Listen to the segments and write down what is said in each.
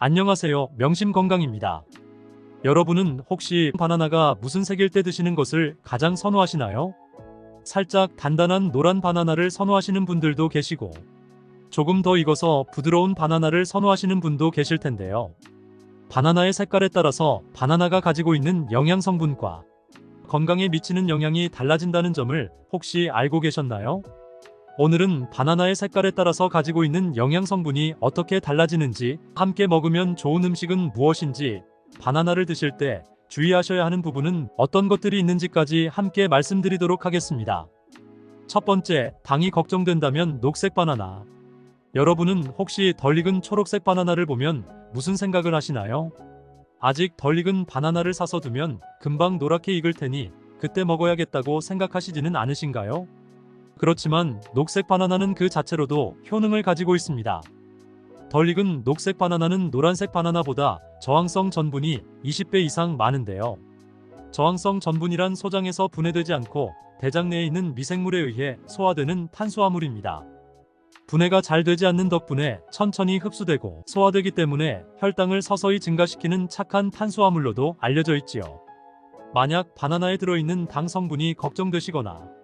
안녕하세요. 명심건강입니다. 여러분은 혹시 바나나가 무슨 색일 때 드시는 것을 가장 선호하시나요? 살짝 단단한 노란 바나나를 선호하시는 분들도 계시고, 조금 더 익어서 부드러운 바나나를 선호하시는 분도 계실 텐데요. 바나나의 색깔에 따라서 바나나가 가지고 있는 영양 성분과 건강에 미치는 영향이 달라진다는 점을 혹시 알고 계셨나요? 오늘은 바나나의 색깔에 따라서 가지고 있는 영양 성분이 어떻게 달라지는지, 함께 먹으면 좋은 음식은 무엇인지, 바나나를 드실 때 주의하셔야 하는 부분은 어떤 것들이 있는지까지 함께 말씀드리도록 하겠습니다. 첫 번째, 당이 걱정된다면 녹색 바나나. 여러분은 혹시 덜 익은 초록색 바나나를 보면 무슨 생각을 하시나요? 아직 덜 익은 바나나를 사서 두면 금방 노랗게 익을 테니 그때 먹어야겠다고 생각하시지는 않으신가요? 그렇지만 녹색 바나나는 그 자체로도 효능을 가지고 있습니다. 덜 익은 녹색 바나나는 노란색 바나나보다 저항성 전분이 20배 이상 많은데요. 저항성 전분이란 소장에서 분해되지 않고 대장 내에 있는 미생물에 의해 소화되는 탄수화물입니다. 분해가 잘 되지 않는 덕분에 천천히 흡수되고 소화되기 때문에 혈당을 서서히 증가시키는 착한 탄수화물로도 알려져 있지요. 만약 바나나에 들어있는 당 성분이 걱정되시거나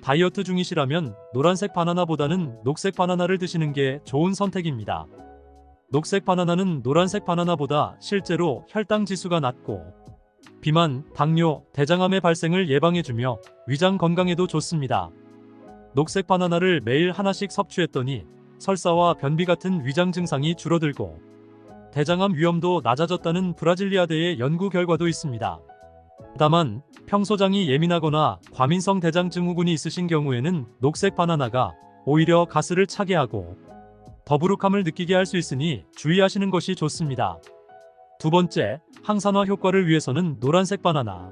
다이어트 중이시라면 노란색 바나나보다는 녹색 바나나를 드시는 게 좋은 선택입니다. 녹색 바나나는 노란색 바나나보다 실제로 혈당 지수가 낮고 비만, 당뇨, 대장암의 발생을 예방해주며 위장 건강에도 좋습니다. 녹색 바나나를 매일 하나씩 섭취했더니 설사와 변비 같은 위장 증상이 줄어들고 대장암 위험도 낮아졌다는 브라질리아대의 연구 결과도 있습니다. 다만 평소장이 예민하거나 과민성 대장 증후군이 있으신 경우에는 녹색 바나나가 오히려 가스를 차게 하고 더부룩함을 느끼게 할 수 있으니 주의하시는 것이 좋습니다. 두 번째, 항산화 효과를 위해서는 노란색 바나나.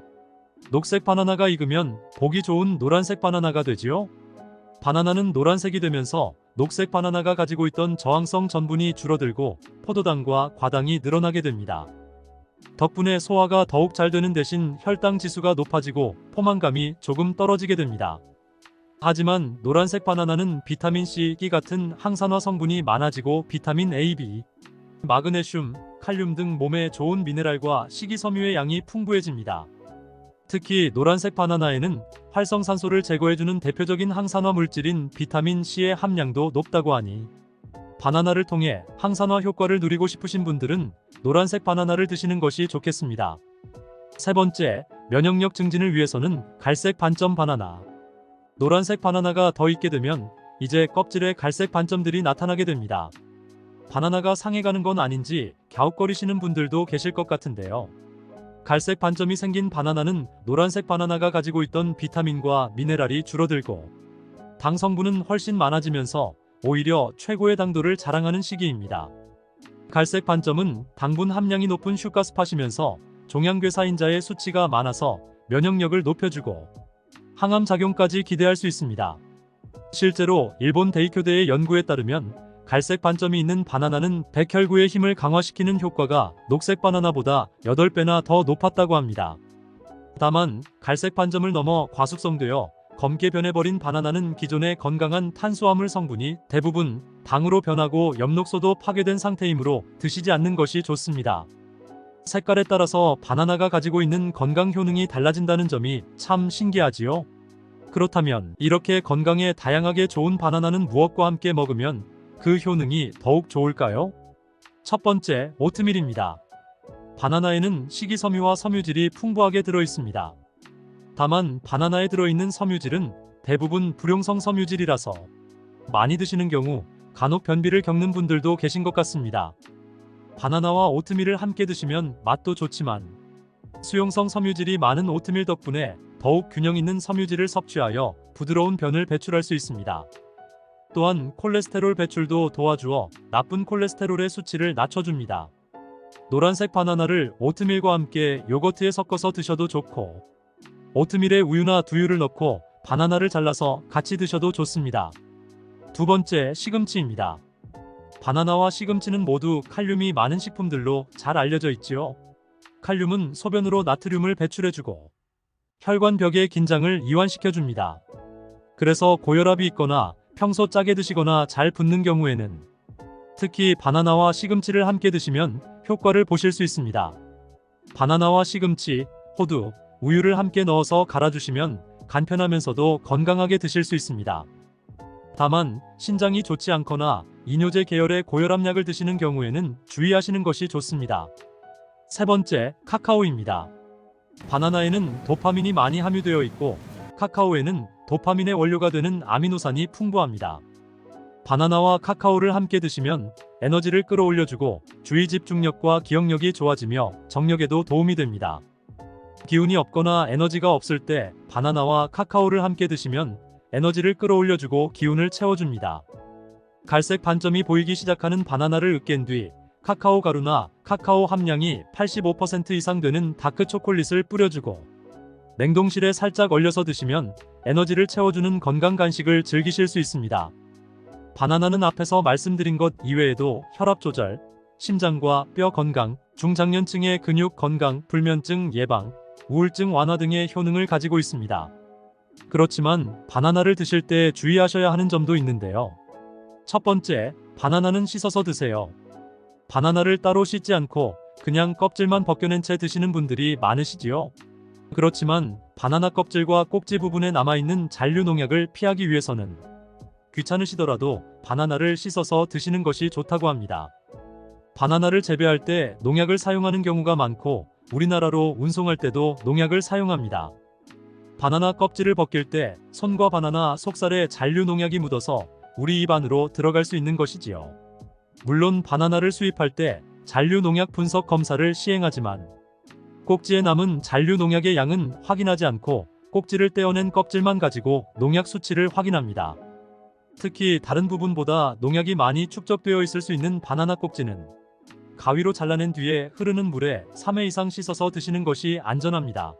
녹색 바나나가 익으면 보기 좋은 노란색 바나나가 되지요. 바나나는 노란색이 되면서 녹색 바나나가 가지고 있던 저항성 전분이 줄어들고 포도당과 과당이 늘어나게 됩니다. 덕분에 소화가 더욱 잘 되는 대신 혈당 지수가 높아지고 포만감이 조금 떨어지게 됩니다. 하지만 노란색 바나나는 비타민C, 끼 같은 항산화 성분이 많아지고 비타민 A, B, 마그네슘, 칼륨 등 몸에 좋은 미네랄과 식이섬유의 양이 풍부해집니다. 특히 노란색 바나나에는 활성산소를 제거해주는 대표적인 항산화 물질인 비타민 C의 함량도 높다고 하니 바나나를 통해 항산화 효과를 누리고 싶으신 분들은 노란색 바나나를 드시는 것이 좋겠습니다. 세 번째, 면역력 증진을 위해서는 갈색 반점 바나나. 노란색 바나나가 더 익게 되면 이제 껍질에 갈색 반점들이 나타나게 됩니다. 바나나가 상해가는 건 아닌지 갸웃거리시는 분들도 계실 것 같은데요. 갈색 반점이 생긴 바나나는 노란색 바나나가 가지고 있던 비타민과 미네랄이 줄어들고 당 성분은 훨씬 많아지면서 오히려 최고의 당도를 자랑하는 시기입니다. 갈색 반점은 당분 함량이 높은 슈가스팟이면서 종양괴사인자의 수치가 많아서 면역력을 높여주고 항암 작용까지 기대할 수 있습니다. 실제로 일본 데이쿄대의 연구에 따르면 갈색 반점이 있는 바나나는 백혈구의 힘을 강화시키는 효과가 녹색 바나나보다 8배나 더 높았다고 합니다. 다만 갈색 반점을 넘어 과숙성되어 검게 변해버린 바나나는 기존의 건강한 탄수화물 성분이 대부분 당으로 변하고 엽록소도 파괴된 상태이므로 드시지 않는 것이 좋습니다. 색깔에 따라서 바나나가 가지고 있는 건강 효능이 달라진다는 점이 참 신기하지요? 그렇다면 이렇게 건강에 다양하게 좋은 바나나는 무엇과 함께 먹으면 그 효능이 더욱 좋을까요? 첫 번째, 오트밀입니다. 바나나에는 식이섬유와 섬유질이 풍부하게 들어있습니다. 다만 바나나에 들어있는 섬유질은 대부분 불용성 섬유질이라서 많이 드시는 경우 간혹 변비를 겪는 분들도 계신 것 같습니다. 바나나와 오트밀을 함께 드시면 맛도 좋지만 수용성 섬유질이 많은 오트밀 덕분에 더욱 균형 있는 섬유질을 섭취하여 부드러운 변을 배출할 수 있습니다. 또한 콜레스테롤 배출도 도와주어 나쁜 콜레스테롤의 수치를 낮춰줍니다. 노란색 바나나를 오트밀과 함께 요거트에 섞어서 드셔도 좋고 오트밀에 우유나 두유를 넣고 바나나를 잘라서 같이 드셔도 좋습니다. 두 번째, 시금치입니다. 바나나와 시금치는 모두 칼륨이 많은 식품들로 잘 알려져 있지요. 칼륨은 소변으로 나트륨을 배출해주고 혈관벽의 긴장을 이완시켜줍니다. 그래서 고혈압이 있거나 평소 짜게 드시거나 잘 붓는 경우에는 특히 바나나와 시금치를 함께 드시면 효과를 보실 수 있습니다. 바나나와 시금치, 호두, 우유를 함께 넣어서 갈아주시면 간편하면서도 건강하게 드실 수 있습니다. 다만 신장이 좋지 않거나 이뇨제 계열의 고혈압약을 드시는 경우에는 주의하시는 것이 좋습니다. 세 번째, 카카오입니다. 바나나에는 도파민이 많이 함유되어 있고 카카오에는 도파민의 원료가 되는 아미노산이 풍부합니다. 바나나와 카카오를 함께 드시면 에너지를 끌어올려주고 주의 집중력과 기억력이 좋아지며 정력에도 도움이 됩니다. 기운이 없거나 에너지가 없을 때 바나나와 카카오를 함께 드시면 에너지를 끌어올려주고 기운을 채워줍니다. 갈색 반점이 보이기 시작하는 바나나를 으깬 뒤 카카오 가루나 카카오 함량이 85% 이상 되는 다크 초콜릿을 뿌려주고 냉동실에 살짝 얼려서 드시면 에너지를 채워주는 건강 간식을 즐기실 수 있습니다. 바나나는 앞에서 말씀드린 것 이외에도 혈압 조절, 심장과 뼈 건강, 중장년층의 근육 건강, 불면증 예방, 우울증 완화 등의 효능을 가지고 있습니다. 그렇지만 바나나를 드실 때 주의하셔야 하는 점도 있는데요. 첫 번째, 바나나는 씻어서 드세요. 바나나를 따로 씻지 않고 그냥 껍질만 벗겨낸 채 드시는 분들이 많으시지요. 그렇지만 바나나 껍질과 꼭지 부분에 남아있는 잔류 농약을 피하기 위해서는 귀찮으시더라도 바나나를 씻어서 드시는 것이 좋다고 합니다. 바나나를 재배할 때 농약을 사용하는 경우가 많고 우리나라로 운송할 때도 농약을 사용합니다. 바나나 껍질을 벗길 때 손과 바나나 속살에 잔류 농약이 묻어서 우리 입 안으로 들어갈 수 있는 것이지요. 물론 바나나를 수입할 때 잔류 농약 분석 검사를 시행하지만 꼭지에 남은 잔류 농약의 양은 확인하지 않고 꼭지를 떼어낸 껍질만 가지고 농약 수치를 확인합니다. 특히 다른 부분보다 농약이 많이 축적되어 있을 수 있는 바나나 꼭지는 가위로 잘라낸 뒤에 흐르는 물에 3회 이상 씻어서 드시는 것이 안전합니다.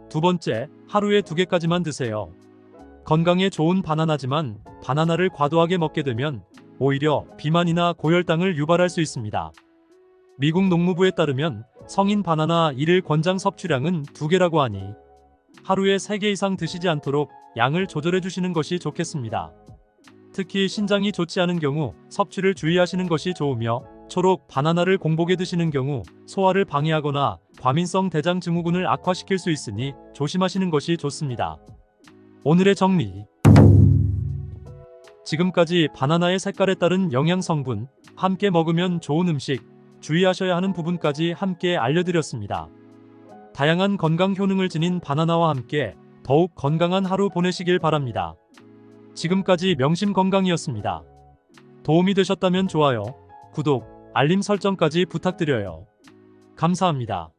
두 번째, 하루에 2개까지만 드세요. 건강에 좋은 바나나지만 바나나를 과도하게 먹게 되면 오히려 비만이나 고혈당을 유발할 수 있습니다. 미국 농무부에 따르면 성인 바나나 1일 권장 섭취량은 2개라고 하니 하루에 3개 이상 드시지 않도록 양을 조절해 주시는 것이 좋겠습니다. 특히 신장이 좋지 않은 경우 섭취를 주의하시는 것이 좋으며 초록 바나나를 공복에 드시는 경우 소화를 방해하거나 과민성 대장 증후군을 악화시킬 수 있으니 조심하시는 것이 좋습니다. 오늘의 정리. 지금까지 바나나의 색깔에 따른 영양 성분, 함께 먹으면 좋은 음식, 주의하셔야 하는 부분까지 함께 알려드렸습니다. 다양한 건강 효능을 지닌 바나나와 함께 더욱 건강한 하루 보내시길 바랍니다. 지금까지 명심건강이었습니다. 도움이 되셨다면 좋아요, 구독, 알림 설정까지 부탁드려요. 감사합니다.